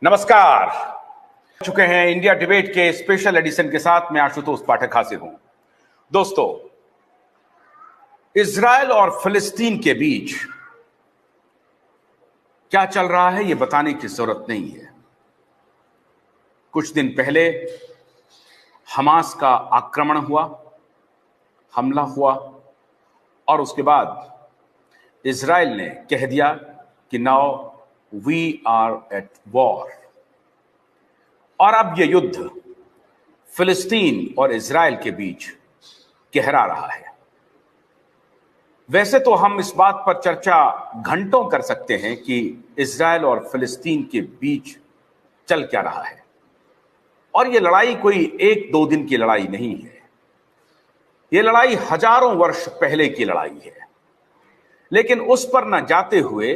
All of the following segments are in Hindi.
नमस्कार। चुके हैं इंडिया डिबेट के स्पेशल एडिशन के साथ। मैं आशुतोष पाठक हाजिर हूं। दोस्तों, इजराइल और फिलिस्तीन के बीच क्या चल रहा है यह बताने की जरूरत नहीं है। कुछ दिन पहले हमास का आक्रमण हुआ, हमला हुआ और उसके बाद इजराइल ने कह दिया कि now we are at war. और अब यह युद्ध फिलिस्तीन और इजराइल के बीच गहरा रहा है। वैसे तो हम इस बात पर चर्चा घंटों कर सकते हैं कि इजराइल और फिलिस्तीन के बीच चल क्या रहा है, और यह लड़ाई कोई एक दो दिन की लड़ाई नहीं है। यह लड़ाई हजारों वर्ष पहले की लड़ाई है। लेकिन उस पर न जाते हुए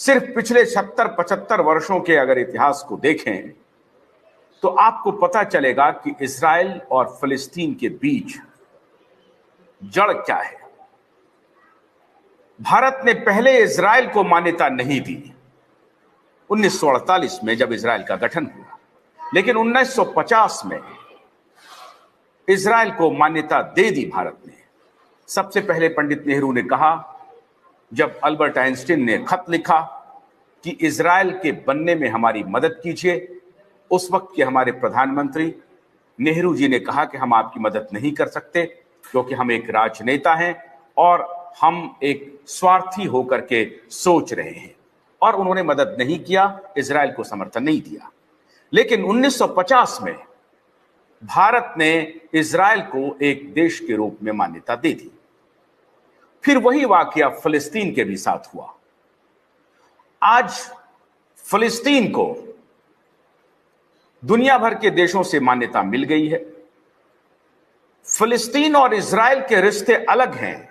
सिर्फ पिछले 70-75 वर्षों के अगर इतिहास को देखें तो आपको पता चलेगा कि इजराइल और फिलिस्तीन के बीच जड़ क्या है। भारत ने पहले इजराइल को मान्यता नहीं दी 1948 में जब इजराइल का गठन हुआ, लेकिन 1950 में इजराइल को मान्यता दे दी भारत ने। सबसे पहले पंडित नेहरू ने कहा, जब अल्बर्ट आइंस्टीन ने खत लिखा कि इजराइल के बनने में हमारी मदद कीजिए, उस वक्त के हमारे प्रधानमंत्री नेहरू जी ने कहा कि हम आपकी मदद नहीं कर सकते क्योंकि हम एक राजनेता हैं और हम एक स्वार्थी होकर के सोच रहे हैं, और उन्होंने मदद नहीं किया, इजराइल को समर्थन नहीं दिया। लेकिन 1950 में भारत ने इजराइल को एक देश के रूप में मान्यता दे दी। फिर वही वाकया फिलिस्तीन के भी साथ हुआ। आज फिलिस्तीन को दुनिया भर के देशों से मान्यता मिल गई है। फिलिस्तीन और इजराइल के रिश्ते अलग हैं,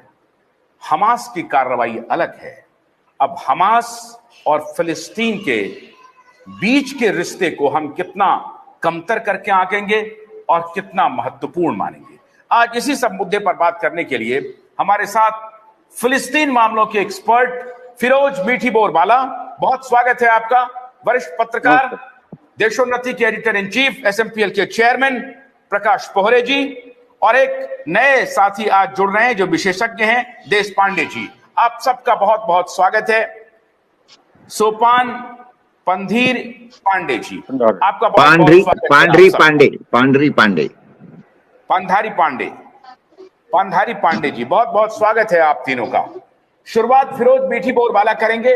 हमास की कार्रवाई अलग है। अब हमास और फिलिस्तीन के बीच के रिश्ते को हम कितना कमतर करके आंकेंगे और कितना महत्वपूर्ण मानेंगे, आज इसी सब मुद्दे पर बात करने के लिए हमारे साथ फिलिस्तीन मामलों के एक्सपर्ट फिरोज मीठी बोरबाला, बहुत स्वागत है आपका। वरिष्ठ पत्रकार, देशोन्नति के एडिटर इन चीफ, एसएमपीएल के चेयरमैन प्रकाश पोहरे जी, और एक नए साथी आज जुड़ रहे हैं जो विशेषज्ञ हैं, देश पांडे जी। आप सबका बहुत बहुत स्वागत है। सोपान पंधीर पांडे जी, आपका बहुत बहुत स्वागत है। पांधारी पांडे जी, बहुत बहुत स्वागत है आप तीनों का। शुरुआत फिरोज मीठी बोरबाला करेंगे।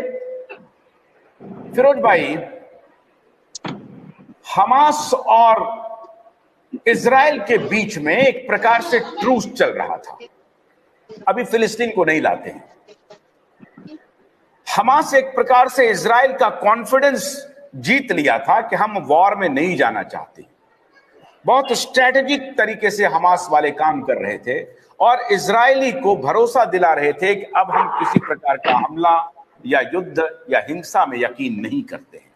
फिरोज भाई, हमास और इजराइल के बीच में एक प्रकार से ट्रूस चल रहा था। अभी फिलिस्तीन को नहीं लाते हैं। हमास एक प्रकार से इजराइल का कॉन्फिडेंस जीत लिया था कि हम वॉर में नहीं जाना चाहते। बहुत स्ट्रैटेजिक तरीके से हमास वाले काम कर रहे थे और इजरायली को भरोसा दिला रहे थे कि अब हम किसी प्रकार का हमला या युद्ध या हिंसा में यकीन नहीं करते हैं।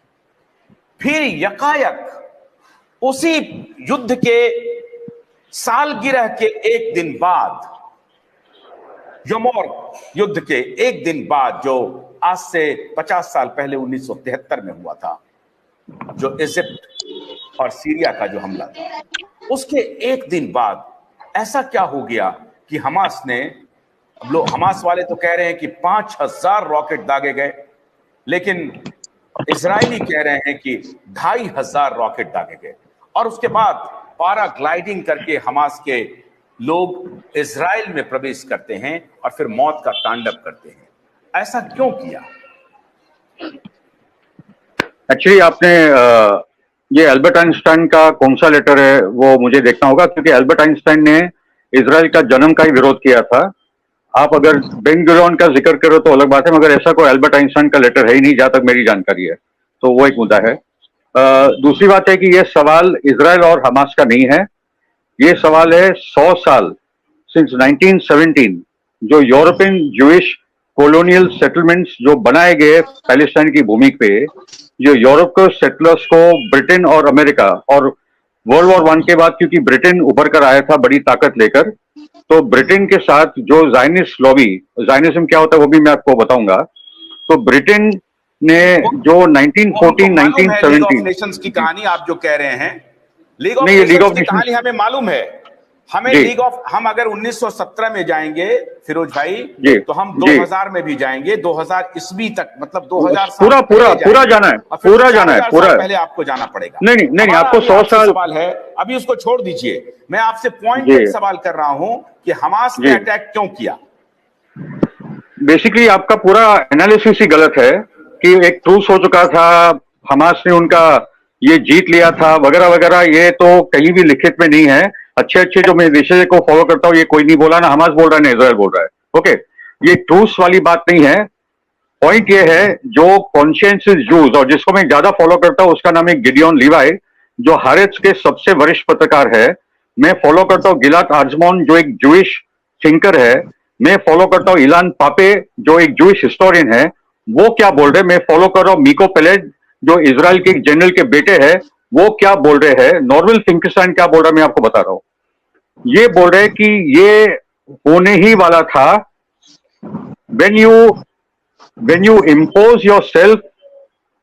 फिर यकायक उसी युद्ध के सालगिरह के एक दिन बाद, यमोर युद्ध के एक दिन बाद, जो आज से 50 साल पहले 1973 में हुआ था, जो इजिप्ट और सीरिया का जो हमला था, उसके एक दिन बाद ऐसा क्या हो गया कि हमास ने, हमास वाले तो कह रहे हैं कि 5000 रॉकेट दागे गए, लेकिन इजरायली कह रहे हैं कि 2500 रॉकेट दागे गए। और उसके बाद पैराग्लाइडिंग करके हमास के लोग इजराइल में प्रवेश करते हैं और फिर मौत का तांडव करते हैं। ऐसा क्यों किया? एक्चुअली आपने ये अल्बर्ट आइंस्टाइन का कौन सा लेटर है वो मुझे देखना होगा, क्योंकि अल्बर्ट आइंस्टाइन ने इजराइल का जन्म का ही विरोध किया था। आप अगर बेन गुरियन का जिक्र करो तो अलग बात है, मगर ऐसा कोई अल्बर्ट आइंस्टाइन का लेटर है ही नहीं जहां तक मेरी जानकारी है, तो वो एक मुद्दा है। दूसरी बात है कि ये सवाल इजराइल और हमास का नहीं है, ये सवाल है 100 साल सिंस 1917 जो यूरोपियन ज्यूइश कॉलोनियल सेटलमेंट्स जो बनाए गए पैलेस्टाइन की भूमि पे, जो यूरोप के सेटलर्स को ब्रिटेन और अमेरिका, और वर्ल्ड वॉर 1 के बाद क्योंकि ब्रिटेन उभर कर आया था बड़ी ताकत लेकर, तो ब्रिटेन के साथ जो जायनिस्ट लॉबी, जायनिज्म क्या होता है वो भी मैं आपको बताऊंगा। तो ब्रिटेन ने जो 1914, लीग ऑफ 1917 नेशंस की कहानी आप जो कह रहे हैं, लीग ऑफ नहीं, ये लीग नेशंस ऑफ की नेशंस कहानी हमें मालूम है। हमें जी। लीग ऑफ, हम अगर 1917 में जाएंगे फिरोज भाई, जी, तो हम जी। 2000 में भी जाएंगे, 2000 ईस्वी तक, मतलब 2000 साल पूरा पहले जाएंगे। पूरा जाना है, और फिर पूरा जाना है, 4000 पूरा साल पहले आपको जाना पड़ेगा। नहीं, हमारा आपको अभी 100 आपसे साल सवाल है, अभी उसको छोड़ दीजिए, मैं आपसे पॉइंट जी। एक सवाल कर रहा हूं कि हमास ने जी। अटैक क्यों किया। बेसिकली आपका पूरा एनालिसिस ही गलत है कि एक ट्रूस हो चुका था, हमास ने उनका ये जीत लिया था वगैरह वगैरह, ये तो कहीं भी लिखित में नहीं है। अच्छे जो मैं विषय को फॉलो करता हूं, ये कोई नहीं बोला, ना हमास बोल रहा है ना इजराइल बोल रहा है। ओके, ये ट्रूस वाली बात नहीं है। पॉइंट ये है, जो कॉन्शियंशियस जूज, और जिसको मैं ज्यादा फॉलो करता हूं उसका नाम है गिडियन लीवाई, जो हारेट्स के सबसे वरिष्ठ पत्रकार है। मैं फॉलो करता हूं गिलाद आर्जमोन, जो एक जूइश थिंकर है। मैं फॉलो करता हूं इलान पापे, जो एक जूइश हिस्टोरियन है। वो क्या बोल रहे हैं, मैं फॉलो कर रहा हूं मीको पेलेट, जो इजराइल के एक जनरल के बेटे हैं। वो क्या बोल रहे हैं, नॉर्मल फिंकिस्टाइन क्या बोल रहा है, मैं आपको बता रहा हूं। ये बोल रहे हैं कि ये होने ही वाला था। when you impose yourself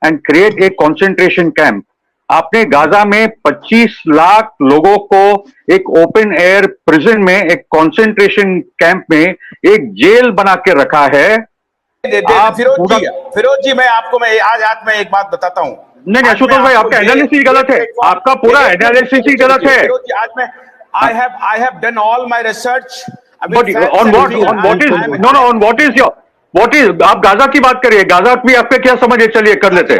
and create a concentration camp, आपने गाजा में 25 लाख लोगों को एक ओपन एयर प्रिजन में, एक कंसंट्रेशन कैंप में, एक जेल बना के रखा है। फिरोज जी, मैं आपको आज मैं एक बात बताता हूं। नहीं आशुतोष भाई, आपका एनालिसिस गलत है, आपका पूरा एनालिसिस ही गलत है। फिरोज जी, आज मैं I have done all my research. But on what is your आप गाजा की बात करिए, गाजा की आपके क्या समझ है, चलिए कर लेते हैं।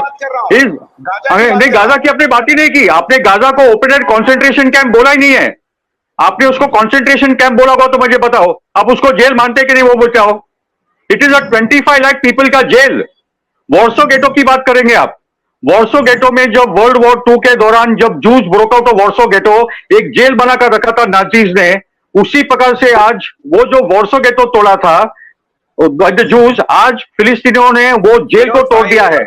नहीं, गाजा की आपने बात ही नहीं की। आपने गाजा को ओपन एयर कॉन्सेंट्रेशन कैंप बोला ही नहीं है। आपने उसको कॉन्सेंट्रेशन कैंप बोला होगा तो मुझे बताओ, आप उसको जेल मानते कि नहीं वो बोलते हो। It is a 25 lakh people का जेल। वॉर्सो गेटो की बात करेंगे आप। वॉर्सो गेटो में जब वर्ल्ड वॉर 2 के दौरान जब Jews broke out of Warsaw ghetto, एक जेल बनाकर रखा था नाजीज ने। उसी प्रकार से आज वो जो वॉर्सो गेटो तोड़ा था जूस, आज फिलिस्तीनियों ने वो जेल को तोड़ दिया है।